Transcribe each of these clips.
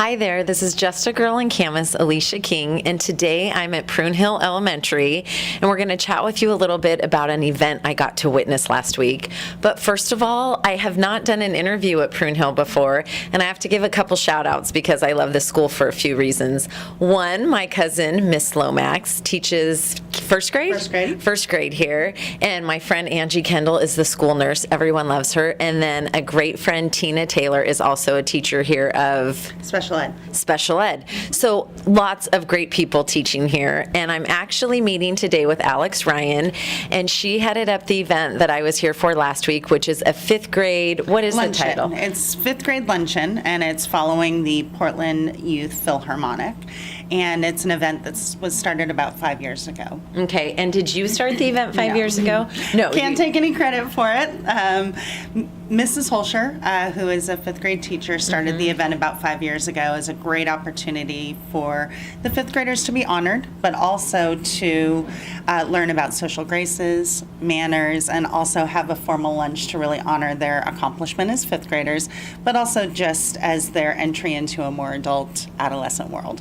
Hi there, this is Just a Girl in Camas, Alicia King, and today I'm at Prune Hill Elementary, and we're going to chat with you a little bit about an event I got to witness last week. But first of all, I have not done an interview at Prune Hill before, and I have to give a couple shout outs because I love this school for a few reasons. One, my cousin, Miss Lomax, teaches first grade? First grade here, and my friend Angie Kendall is the school nurse. Everyone loves her. And then a great friend, Tina Taylor, is also a teacher here of Special ed. So lots of great people teaching here. And I'm actually meeting today with Alex Ryan, and she headed up the event that I was here for last week, which is a fifth grade, what is Luncheon. the title? It's fifth grade Luncheon, and it's following the Portland Youth Philharmonic. And it's an event that was started about 5 years ago. Okay, and did you start the event 5 years ago? No. Can't take any credit for it. Mrs. Holscher, who is a fifth grade teacher, started the event about 5 years ago as a great opportunity for the fifth graders to be honored, but also to learn about social graces, manners, and also have a formal lunch to really honor their accomplishment as fifth graders, but also just as their entry into a more adult adolescent world.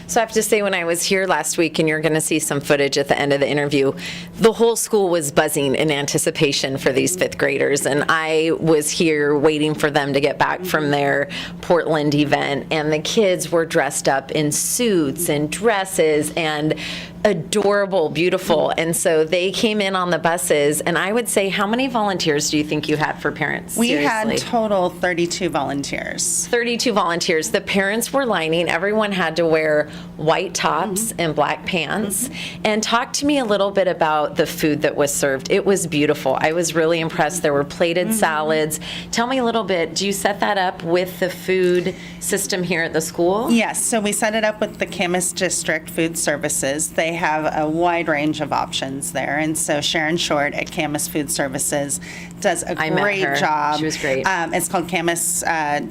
So I have to say, when I was here last week, and you're going to see some footage at the end of the interview, the whole school was buzzing in anticipation for these fifth graders, and I was here waiting for them to get back from their Portland event, and the kids were dressed up in suits and dresses and adorable, beautiful, and so they came in on the buses, and I would say, how many volunteers do you think you had for parents? We Seriously. had total 32 volunteers. 32 volunteers. The parents were lining. Everyone had to wear white tops and black pants. And talk to me a little bit about the food that was served. It was beautiful. I was really impressed. There were plated salads. Tell me a little bit, do you set that up with the food system here at the school? Yes, so we set it up with the Camas District Food Services. They have a wide range of options there, and so Sharon Short at Camas Food Services does a great job. She was great. It's called Camas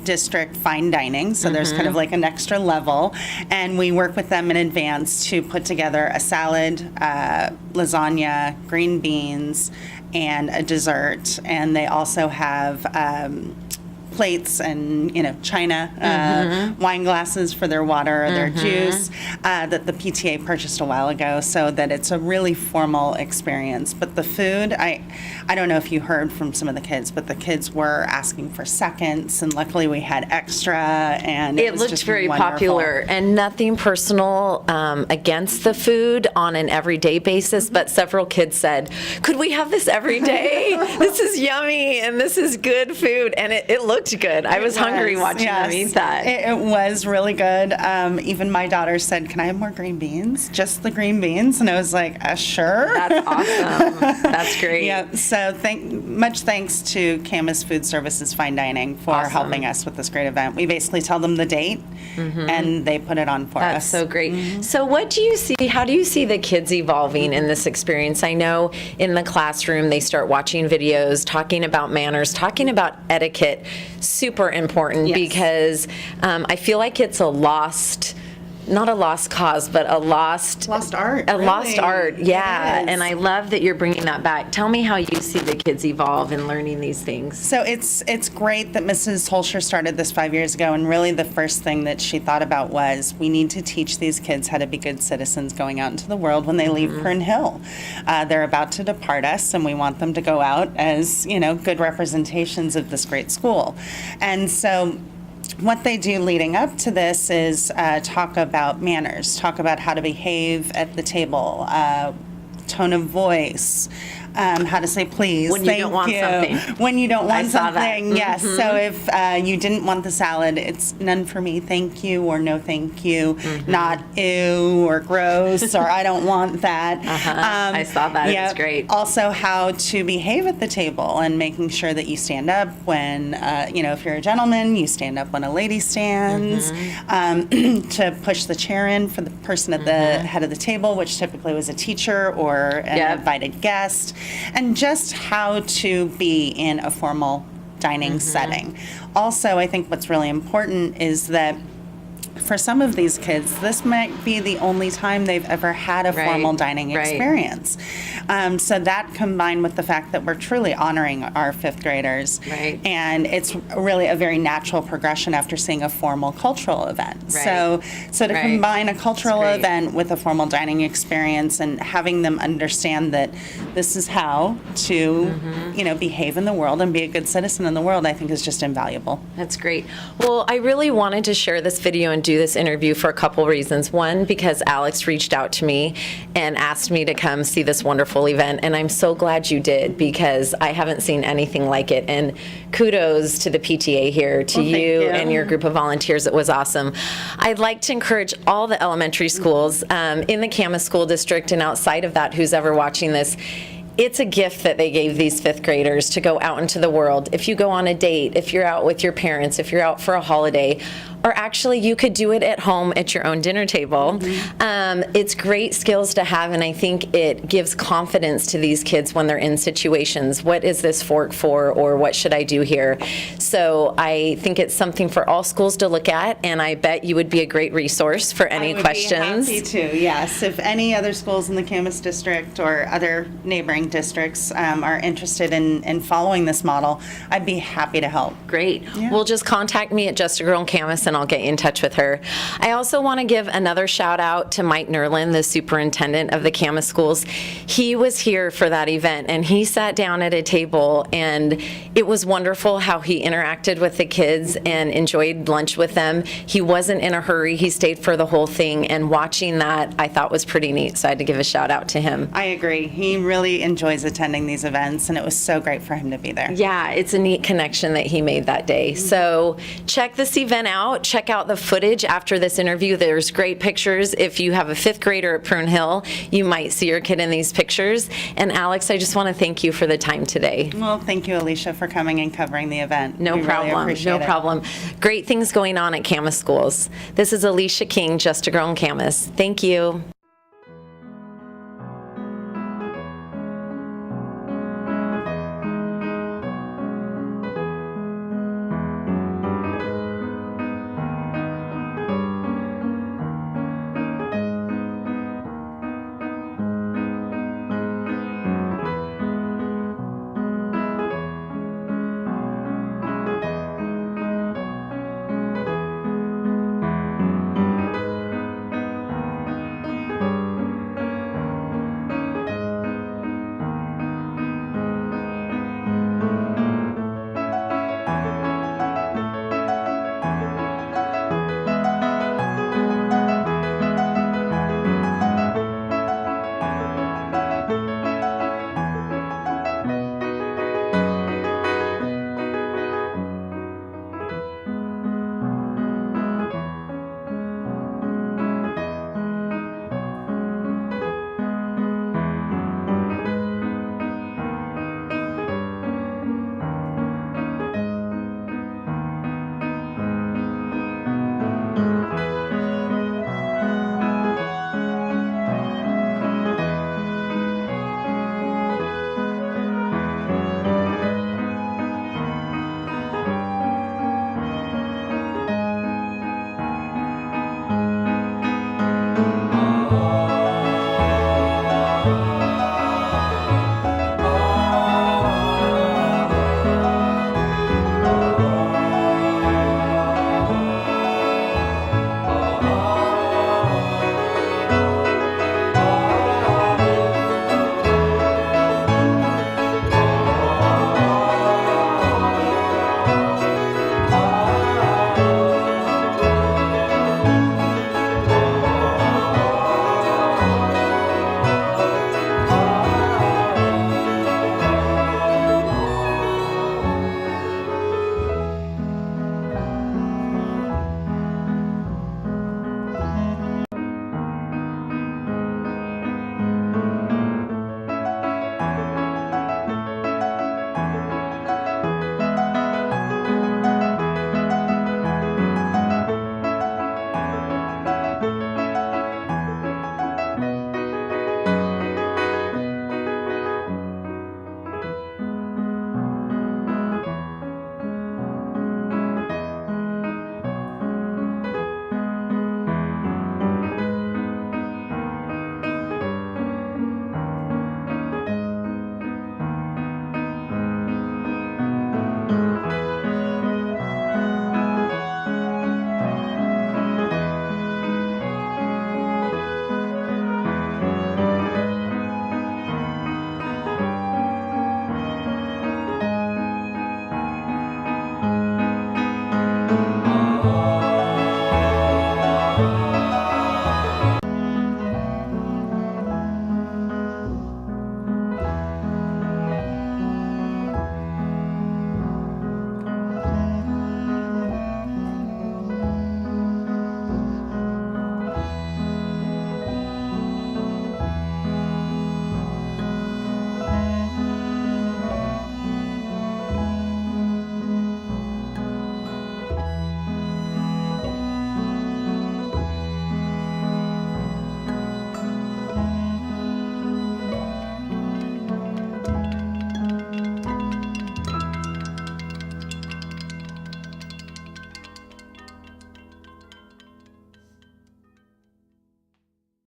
District Fine Dining, so there's kind of like an extra level, and we work with them in advance to put together a salad, lasagna, green beans, and a dessert, and they also have plates and china, wine glasses for their water or their juice that the PTA purchased a while ago, so that it's a really formal experience. But the food, I don't know if you heard from some of the kids, but the kids were asking for seconds, and luckily we had extra, and it was looked just very wonderful. popular, and nothing personal against the food on an everyday basis, but several kids said, could we have this every day? This is yummy, and this is good food, and it looked good. I was hungry watching them eat that. It was really good. Even my daughter said, can I have more green beans? Just the green beans? And I was like, sure. That's awesome. That's great. Yeah, so much thanks to Camas Food Services Fine Dining for helping us with this great event. We basically tell them the date, and they put it on for us. That's so great. So what do you see, how do you see the kids evolving in this experience? I know in the classroom they start watching videos, talking about manners, talking about etiquette. Super important because I feel like it's not a lost cause, but a lost art. Lost art, yeah. And I love that you're bringing that back. Tell me how you see the kids evolve in learning these things. So it's great that Mrs. Holscher started this 5 years ago, and really the first thing that she thought about was we need to teach these kids how to be good citizens going out into the world when they leave Prune Hill. They're about to depart us, and we want them to go out as good representations of this great school. And so what they do leading up to this is talk about manners, talk about how to behave at the table, tone of voice, how to say please, when you don't want something. When you don't want something, yes. Mm-hmm. So if you didn't want the salad, it's none for me, thank you, or no thank you, not ew or gross or I don't want that. I saw that. It was great. Also, how to behave at the table and making sure that you stand up when, if you're a gentleman, you stand up when a lady stands, to push the chair in for the person at the head of the table, which typically was a teacher or an invited guest. And just how to be in a formal dining setting. Also, I think what's really important is that for some of these kids, this might be the only time they've ever had a formal dining experience. So that combined with the fact that we're truly honoring our fifth graders, and it's really a very natural progression after seeing a formal cultural event. So to combine a cultural event with a formal dining experience and having them understand that this is how to, behave in the world and be a good citizen in the world, I think is just invaluable. That's great. Well, I really wanted to share this video and do this interview for a couple reasons. One, because Alex reached out to me and asked me to come see this wonderful event, and I'm so glad you did, because I haven't seen anything like it. And kudos to the PTA here, to you and your group of volunteers. It was awesome. I'd like to encourage all the elementary schools in the Camas School District and outside of that, who's ever watching this, it's a gift that they gave these fifth graders to go out into the world. If you go on a date, if you're out with your parents, if you're out for a holiday, or actually you could do it at home at your own dinner table. It's great skills to have, and I think it gives confidence to these kids when they're in situations. What is this fork for, or what should I do here? So I think it's something for all schools to look at, and I bet you would be a great resource for any questions. I would be happy to, yes. If any other schools in the Camas district or other neighboring districts are interested in following this model, I'd be happy to help. Great. Well, just contact me at Just a Girl in Camas, and I'll get you in touch with her. I also want to give another shout out to Mike Nerlin, the superintendent of the Camas schools. He was here for that event, and he sat down at a table, and it was wonderful how he interacted with the kids and enjoyed lunch with them. He wasn't in a hurry. He stayed for the whole thing, and watching that I thought was pretty neat, so I had to give a shout out to him. I agree. He really enjoys attending these events, and it was so great for him to be there. Yeah, it's a neat connection that he made that day. So check this event out. Check out the footage after this interview. There's great pictures. If you have a fifth grader at Prune Hill, you might see your kid in these pictures. And Alex, I just want to thank you for the time today. Well, thank you, Alicia, for coming and covering the event. No problem. No problem. Great things going on at Camas schools. This is Alicia King, Just a Girl in Camas. Thank you.